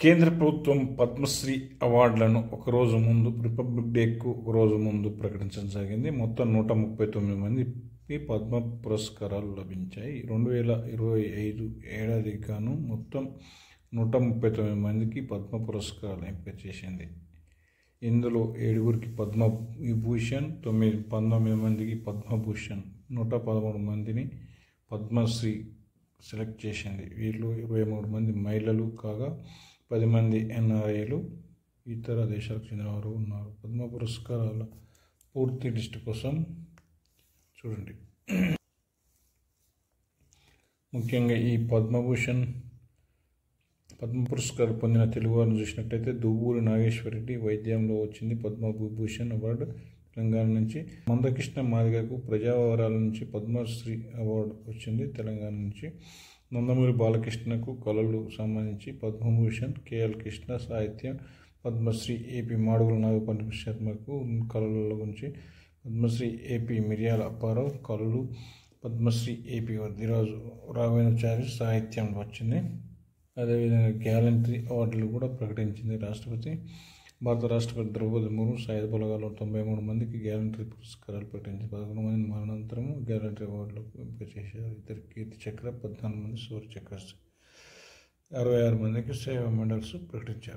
కేంద్ర ప్రభుత్వం పద్మశ్రీ అవార్డులను ఒకరోజు ముందు, రిపబ్లిక్ డేకు ఒకరోజు ముందు ప్రకటించడం జరిగింది. మొత్తం 139 మందికి పద్మ పురస్కారాలు లభించాయి. 2025 ఏడాదికి గాను మొత్తం 139 మందికి పద్మ పురస్కారాలు ఎంపిక చేసింది. ఇందులో 7గురికి పద్మవిభూషణ్, 19 మందికి పద్మభూషణ్, 113 మందిని పద్మశ్రీ సెలెక్ట్ చేసింది. వీరిలో 23 మంది మహిళలు కాగా 10 మంది ఎన్ఆర్ఐలు, ఇతర దేశాలకు చెందినవారు ఉన్నారు. పద్మ పురస్కారాల పూర్తి లిస్టు కోసం చూడండి. ముఖ్యంగా ఈ పద్మ పురస్కారం పొందిన తెలుగువారిని చూసినట్లయితే దువ్వూరి నాగేశ్వరరెడ్డి వైద్యంలో వచ్చింది పద్మవిభూషణ్ అవార్డు తెలంగాణ నుంచి. మందకృష్ణ మాదిగకు ప్రజావరాల నుంచి పద్మశ్రీ అవార్డు వచ్చింది తెలంగాణ నుంచి. నందమూరి బాలకృష్ణకు కళలు సంబంధించి పద్మభూషణ్, కేఎల్ కృష్ణ సాహిత్యం పద్మశ్రీ, ఏపీ మాడుగుల నాగపంచమి శర్మకు కళల గురించి పద్మశ్రీ, ఏపీ మిర్యాల అప్పారావు కళలు పద్మశ్రీ, ఏపీ వద్దిరాజు రాఘవేంద్రాచారి సాహిత్యం వచ్చింది. అదేవిధంగా గ్యాలంటరీ అవార్డులు కూడా ప్రకటించింది రాష్ట్రపతి. భారత రాష్ట్రపతి ద్రౌపది ముర్ము సాయుధ బలగాల్లో 93 మందికి గ్యాలంటరీ పురస్కారాలు ప్రకటించి 11 మంది మరణానంతరం గ్యాలంటరీ అవార్డులకు ఎంపిక చేశారు. ఇద్దరు కీర్తి చక్ర, 14 మంది శౌర్య చక్ర, 66 మందికి సేవా మెడల్స్ ప్రకటించారు.